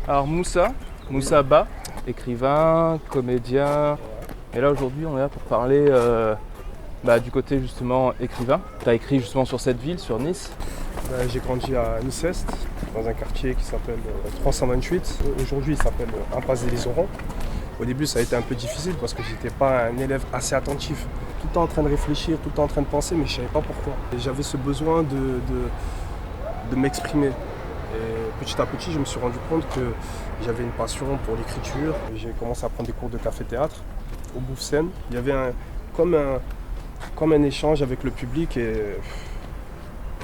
Alors Moussa Ba, écrivain, comédien. Et là aujourd'hui on est là pour parler du côté justement écrivain. Tu as écrit justement sur cette ville, sur Nice. J'ai grandi à Nice-Est, dans un quartier qui s'appelle 328. Aujourd'hui il s'appelle Impasse des Orans. Au début ça a été un peu difficile parce que j'étais pas un élève assez attentif. Tout le temps en train de réfléchir, tout le temps en train de penser, mais je savais pas pourquoi. Et j'avais ce besoin de m'exprimer. Et petit à petit, je me suis rendu compte que j'avais une passion pour l'écriture. J'ai commencé à prendre des cours de café-théâtre au Bouffe-Seine. Il y avait comme un échange avec le public et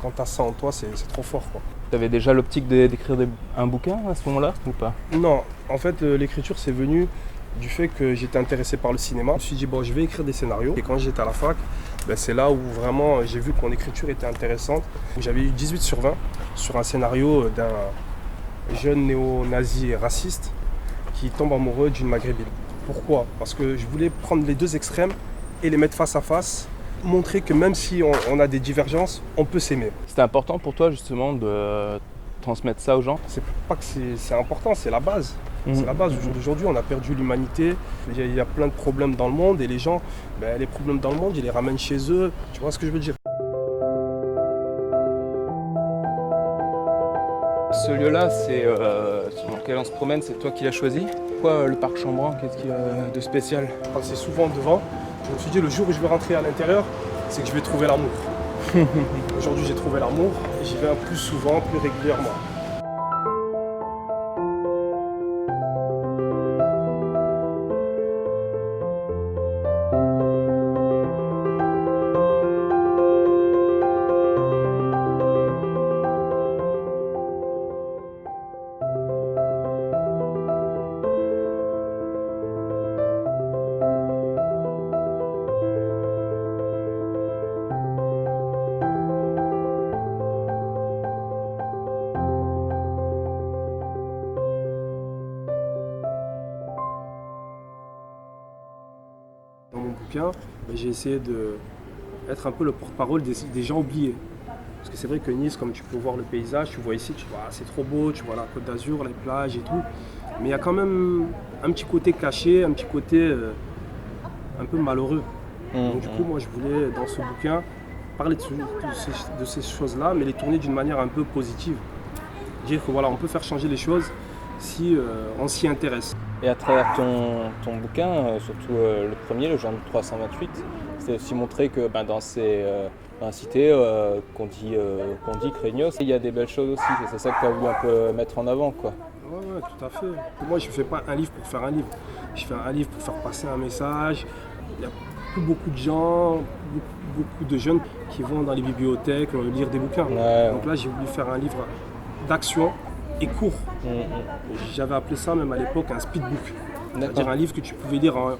quand tu as ça en toi, c'est trop fort, quoi. Tu avais déjà l'optique d'écrire un bouquin à ce moment-là ou pas? Non, en fait, l'écriture, c'est venu du fait que j'étais intéressé par le cinéma. Je me suis dit, bon, je vais écrire des scénarios. Et quand j'étais à la fac, c'est là où vraiment j'ai vu que mon écriture était intéressante. J'avais eu 18 sur 20 sur un scénario d'un jeune néo-nazi raciste qui tombe amoureux d'une maghrébine. Pourquoi? Parce que je voulais prendre les deux extrêmes et les mettre face à face, montrer que même si on a des divergences, on peut s'aimer. C'était important pour toi justement de transmettre ça aux gens? C'est pas que c'est important, c'est la base. C'est la base. Aujourd'hui, on a perdu l'humanité. Il y a plein de problèmes dans le monde et les gens, les problèmes dans le monde, ils les ramènent chez eux. Tu vois ce que je veux dire? Ce lieu-là, c'est sur lequel on se promène, c'est toi qui l'as choisi. Pourquoi le parc Chambrun? Qu'est-ce qu'il y a de spécial? Quand c'est souvent devant, je me suis dit le jour où je vais rentrer à l'intérieur, c'est que je vais trouver l'amour. Aujourd'hui, j'ai trouvé l'amour et j'y vais plus souvent, plus régulièrement. Dans mon bouquin, j'ai essayé d'être un peu le porte-parole des gens oubliés. Parce que c'est vrai que Nice, comme tu peux voir le paysage, tu vois ici, tu vois, c'est trop beau, tu vois la Côte d'Azur, les plages et tout. Mais il y a quand même un petit côté caché, un petit côté un peu malheureux. Donc du coup, moi je voulais, dans ce bouquin, parler de ces choses-là, mais les tourner d'une manière un peu positive. Dire que voilà, on peut faire changer les choses si on s'y intéresse. Et à travers ton bouquin, surtout le premier, le genre 328, c'est aussi montré que dans la cité qu'on dit craignos, il y a des belles choses aussi. Et c'est ça que tu as voulu un peu mettre en avant, quoi. Ouais, tout à fait. Moi, je ne fais pas un livre pour faire un livre. Je fais un livre pour faire passer un message. Il n'y a plus beaucoup de gens, beaucoup de jeunes qui vont dans les bibliothèques lire des bouquins. Ouais. Donc là, j'ai voulu faire un livre d'action et court. J'avais appelé ça même à l'époque un speedbook. C'est-à-dire un livre que tu pouvais lire en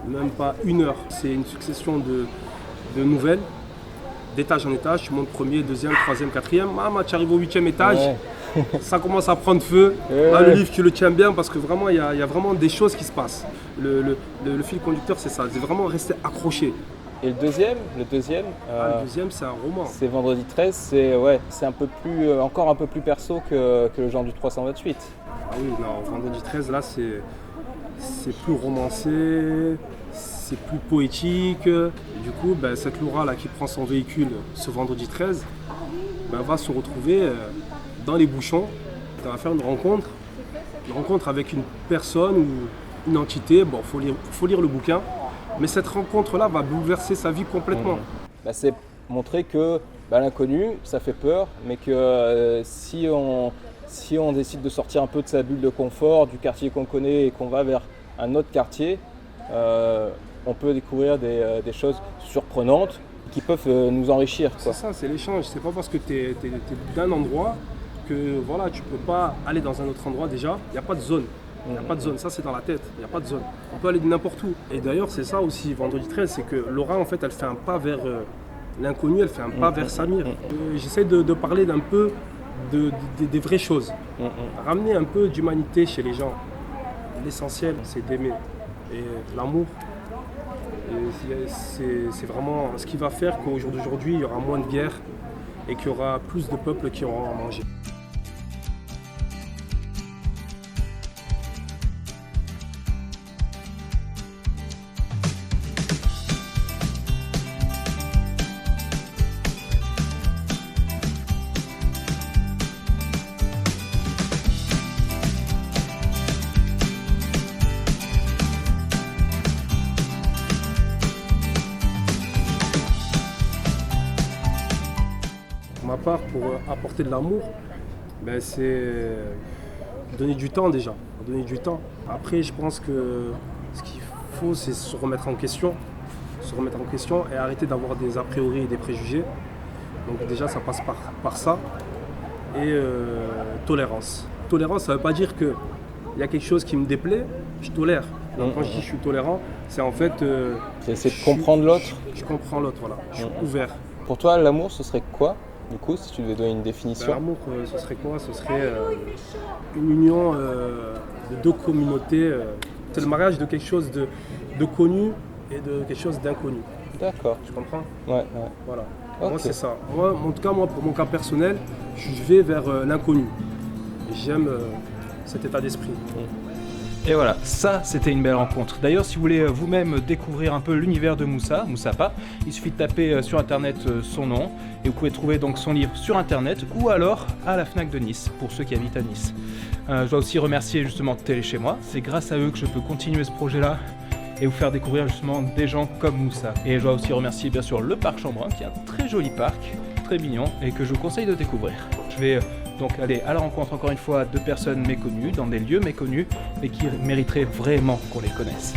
même pas 1 heure. C'est une succession de nouvelles, d'étage en étage. Tu montes premier, deuxième, troisième, quatrième. Tu arrives au 8e étage. Ouais. Ça commence à prendre feu. Là, le livre, tu le tiens bien parce que vraiment, il y a vraiment des choses qui se passent. Le fil conducteur, c'est ça. C'est vraiment rester accroché. Et le deuxième, le deuxième, c'est un roman. C'est Vendredi 13, c'est encore un peu plus perso que le genre du 328. Ah oui, non, Vendredi 13, là, c'est plus romancé, c'est plus poétique. Et du coup, cette Laura là qui prend son véhicule ce Vendredi 13, va se retrouver dans les bouchons. Elle va faire une rencontre avec une personne ou une entité. Bon, faut lire le bouquin. Mais cette rencontre-là va bouleverser sa vie complètement. C'est montrer que l'inconnu, ça fait peur, mais que si on décide de sortir un peu de sa bulle de confort, du quartier qu'on connaît et qu'on va vers un autre quartier, on peut découvrir des choses surprenantes qui peuvent nous enrichir, quoi. C'est ça, c'est l'échange. C'est pas parce que tu es d'un endroit que voilà, tu peux pas aller dans un autre endroit déjà. Il n'y a pas de zone. Il n'y a pas de zone, ça c'est dans la tête, il n'y a pas de zone. On peut aller de n'importe où. Et d'ailleurs c'est ça aussi, Vendredi 13, c'est que Laura en fait elle fait un pas vers l'inconnu, elle fait un pas vers Samir. J'essaie de parler d'un peu des vraies choses. Ramener un peu d'humanité chez les gens. L'essentiel c'est d'aimer. Et l'amour, c'est vraiment ce qui va faire qu'au jour d'aujourd'hui il y aura moins de guerre et qu'il y aura plus de peuples qui auront à manger. part, pour apporter de l'amour, c'est donner du temps déjà. Donner du temps. Après, je pense que ce qu'il faut, c'est se remettre en question. Et arrêter d'avoir des a priori et des préjugés. Donc déjà, ça passe par ça. Et tolérance. Tolérance, ça ne veut pas dire qu'il y a quelque chose qui me déplaît, je tolère. Donc, quand je dis je suis tolérant, c'est en fait... c'est essayer de comprendre l'autre. Je comprends l'autre, voilà. Je suis ouvert. Pour toi, l'amour, ce serait quoi, du coup, si tu devais donner une définition? L'amour, ce serait quoi? Ce serait une union de deux communautés. C'est le mariage de quelque chose de connu et de quelque chose d'inconnu. D'accord. Tu comprends? Ouais. Voilà. Okay. Moi, c'est ça. Moi, en tout cas, pour mon cas personnel, je vais vers l'inconnu. Et j'aime cet état d'esprit. Et voilà, ça c'était une belle rencontre. D'ailleurs, si vous voulez vous-même découvrir un peu l'univers de Moussa Pah, il suffit de taper sur internet son nom et vous pouvez trouver donc son livre sur internet ou alors à la Fnac de Nice pour ceux qui habitent à Nice. Je dois aussi remercier justement Télé Chez Moi, c'est grâce à eux que je peux continuer ce projet-là et vous faire découvrir justement des gens comme Moussa. Et je dois aussi remercier bien sûr le Parc Chambrun qui est un très joli parc, très mignon et que je vous conseille de découvrir. Je vais donc aller à la rencontre encore une fois de personnes méconnues, dans des lieux méconnus, mais qui mériteraient vraiment qu'on les connaisse.